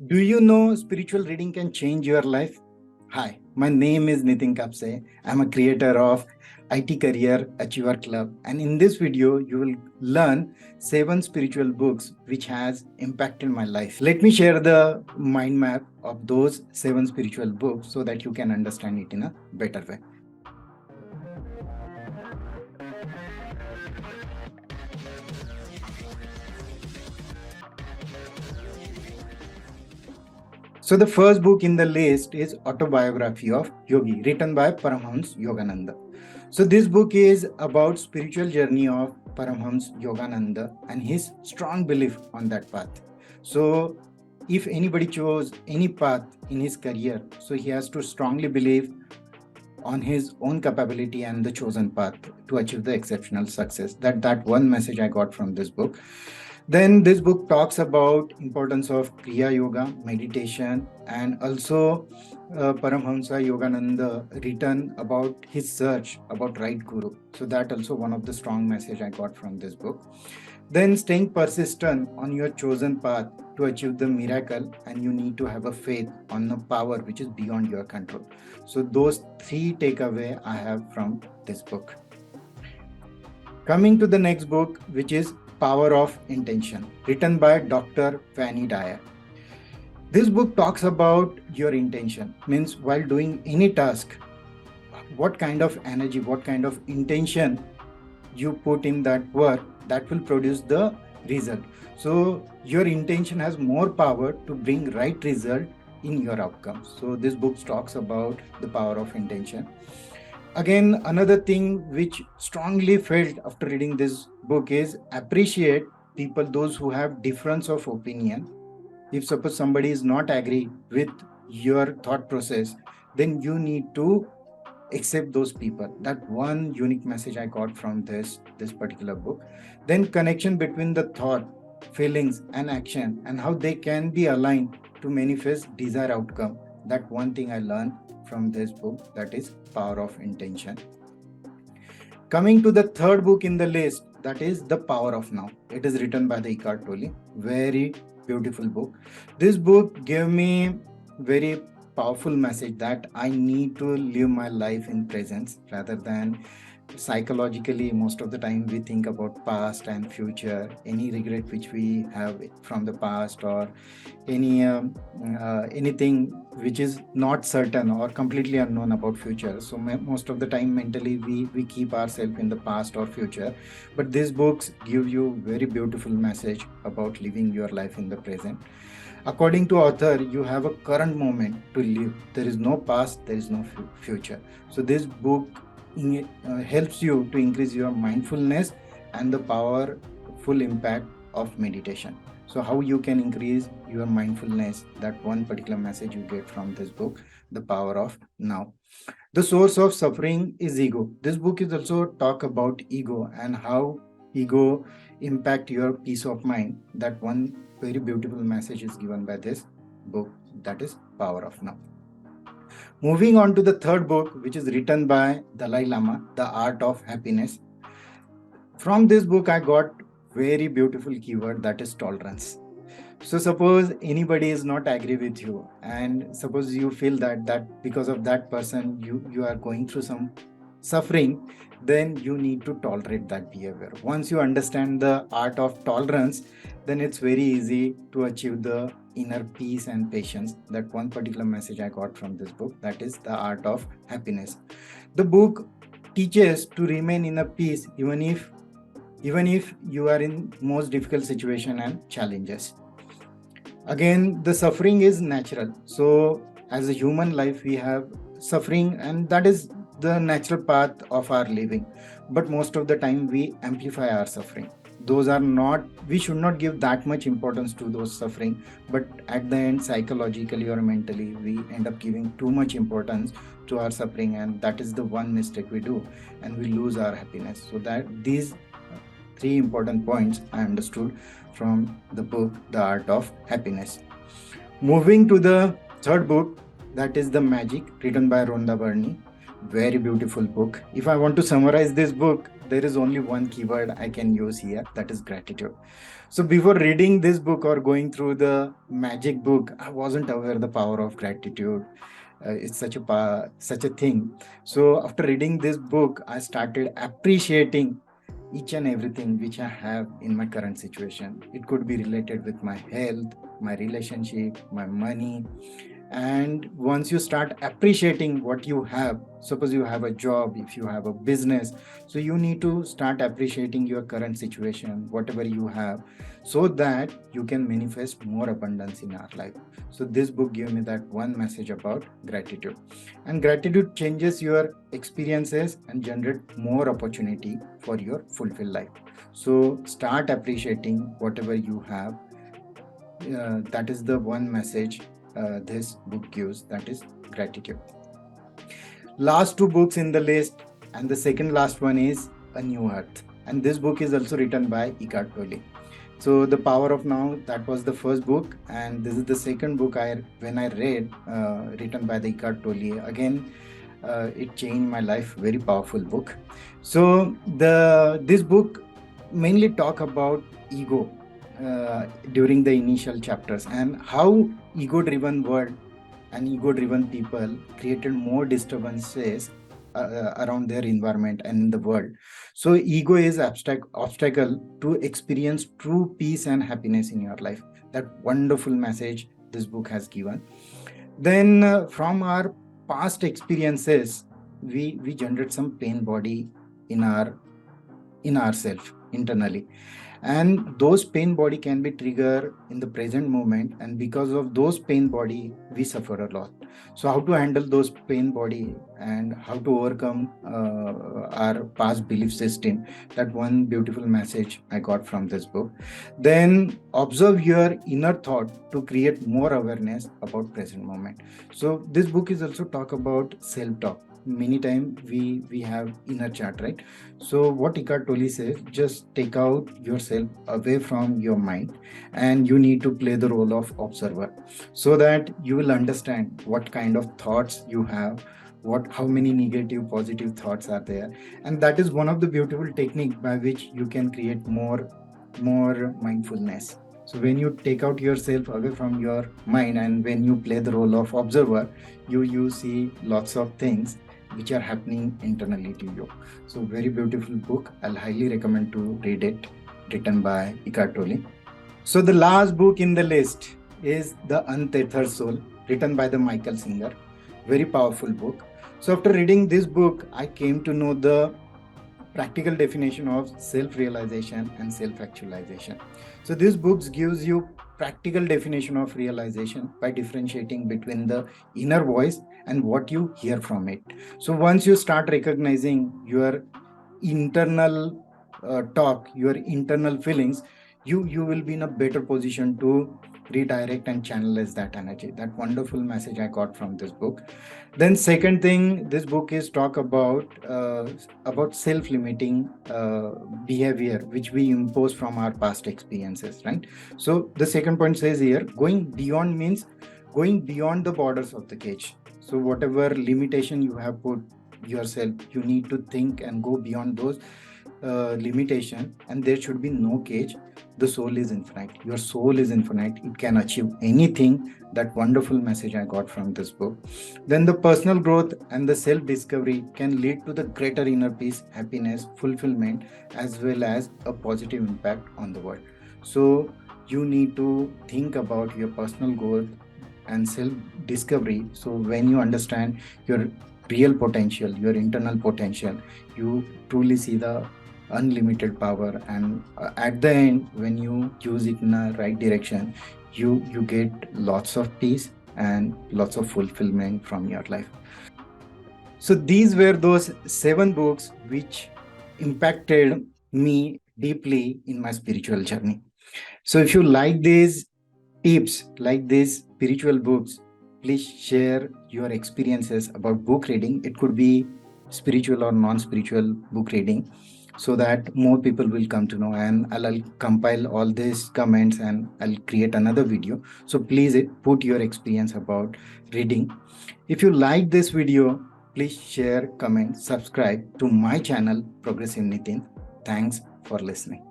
Do you know spiritual reading can change your life? Hi, my name is Nitin Kapse. I'm a creator of IT Career Achiever Club, and in this video you will learn 7 spiritual books which has impacted my life. Let me share the mind map of those 7 spiritual books so that you can understand it in a better way. So the first book in the list is Autobiography of Yogi, written by Paramhans Yogananda. So this book is about spiritual journey of Paramhans Yogananda and his strong belief on that path. So if anybody chose any path in his career, so he has to strongly believe on his own capability and the chosen path to achieve the exceptional success. That one message I got from this book. Then this book talks about importance of Kriya Yoga, meditation, and also Paramhamsa Yogananda written about his search about right guru. So that also one of the strong message I got from this book. Then staying persistent on your chosen path to achieve the miracle, and you need to have a faith on the power which is beyond your control. So those 3 takeaway I have from this book. Coming to the next book, which is Power of Intention, written by Dr. Fanny Dyer. This book talks about your intention, means while doing any task, what kind of energy, what kind of intention you put in that work, that will produce the result. So your intention has more power to bring right result in your outcome. So this book talks about the power of intention. Again, another thing which strongly felt after reading this book is appreciate people, those who have difference of opinion. If suppose somebody is not agree with your thought process, then you need to accept those people. That one unique message I got from this particular book. Then connection between the thought, feelings and action, and how they can be aligned to manifest desired outcome. That one thing I learned from this book, that is Power of Intention. Coming to the third book in the list, that is The Power of Now. It is written by the Eckhart Tolle. Very beautiful book. This book gave me very powerful message that I need to live my life in presence rather than psychologically. Most of the time we think about past and future, any regret which we have from the past, or anything which is not certain or completely unknown about future. So most of the time mentally we keep ourselves in the past or future, but these books give you very beautiful message about living your life in the present. According to author, you have a current moment to live. There is no past, there is no future. So this book helps you to increase your mindfulness and the powerful impact of meditation. So how you can increase your mindfulness, that one particular message you get from this book, The Power of Now. The source of suffering is ego. This book is also talk about ego and how ego impact your peace of mind. That one very beautiful message is given by this book, that is Power of Now. Moving on to the third book, which is written by Dalai Lama, The Art of Happiness. From this book, I got very beautiful keyword, that is tolerance. So suppose anybody is not agree with you, and suppose you feel that because of that person you are going through some suffering, then you need to tolerate that behavior. Once you understand the art of tolerance, then it's very easy to achieve the inner peace and patience. That one particular message I got from this book, that is The Art of Happiness. The book teaches to remain in a peace even if you are in most difficult situation and challenges. Again, the suffering is natural. So as a human life we have suffering, and that is the natural path of our living, but most of the time we amplify our suffering. Those are not, we should not give that much importance to those suffering, but at the end psychologically or mentally we end up giving too much importance to our suffering, and that is the one mistake we do, and we lose our happiness. So that these 3 important points I understood from the book The Art of Happiness. Moving to the third book, that is The Magic, written by Rhonda Byrne. Very beautiful book. If I want to summarize this book, there is only one keyword I can use here, that is gratitude. So before reading this book or going through the magic book, I wasn't aware the power of gratitude. It's such a thing. So after reading this book, I started appreciating each and everything which I have in my current situation. It could be related with my health, my relationship, my money. And once you start appreciating what you have, suppose you have a job, if you have a business, so you need to start appreciating your current situation, whatever you have, so that you can manifest more abundance in our life. So this book gave me that one message about gratitude. And gratitude changes your experiences and generate more opportunity for your fulfilled life. So start appreciating whatever you have. That is the one message this book gives, that is gratitude. Last two books in the list, and the second last one is A New Earth. And this book is also written by Eckhart Tolle. So The Power of Now, that was the first book, and this is the second book when I read, written by the Eckhart Tolle. Again, it changed my life. Very powerful book. So this book mainly talk about ego during the initial chapters, and how ego-driven world and ego-driven people created more disturbances around their environment and in the world. So ego is obstacle to experience true peace and happiness in your life. That wonderful message this book has given. Then from our past experiences, we generate some pain body in ourself internally, and those pain body can be triggered in the present moment, and because of those pain body we suffer a lot. So how to handle those pain body and how to overcome our past belief system, that one beautiful message I got from this book. Then observe your inner thought to create more awareness about present moment. So this book is also talk about self talk. Many times we have inner chat, right? So what Eckhart Tolle says, just take out yourself away from your mind, and you need to play the role of observer, so that you will understand what kind of thoughts you have, how many negative positive thoughts are there. And that is one of the beautiful technique by which you can create more mindfulness. So when you take out yourself away from your mind, and when you play the role of observer, you see lots of things which are happening internally to you. So very beautiful book. I'll highly recommend to read it, written by Eckhart Tolle. So the last book in the list is The Anteater Soul, written by the Michael Singer. Very powerful book. So after reading this book, I came to know the practical definition of self-realization and self-actualization. So this book gives you practical definition of realization by differentiating between the inner voice and what you hear from it. So once you start recognizing your internal talk, your internal feelings, you will be in a better position to redirect and channelize that energy. That wonderful message I got from this book. Then second thing, this book is talk about self-limiting behavior which we impose from our past experiences, right? So the second point says here, going beyond means going beyond the borders of the cage. So whatever limitation you have put yourself, you need to think and go beyond those limitation, and there should be no cage. The soul is infinite. Your soul is infinite. It can achieve anything. That wonderful message I got from this book. Then the personal growth and the self-discovery can lead to the greater inner peace, happiness, fulfillment, as well as a positive impact on the world. So you need to think about your personal growth and self-discovery. So when you understand your real potential, your internal potential, you truly see the unlimited power, and at the end, when you use it in a right direction, you get lots of peace and lots of fulfillment from your life. So these were those 7 books which impacted me deeply in my spiritual journey. So if you like these tips, like these spiritual books, please share your experiences about book reading. It could be spiritual or non-spiritual book reading, so that more people will come to know, and I'll compile all these comments and I'll create another video. So please put your experience about reading. If you like this video, Please share, comment, subscribe to my channel, Progressive Nitin. Thanks for listening.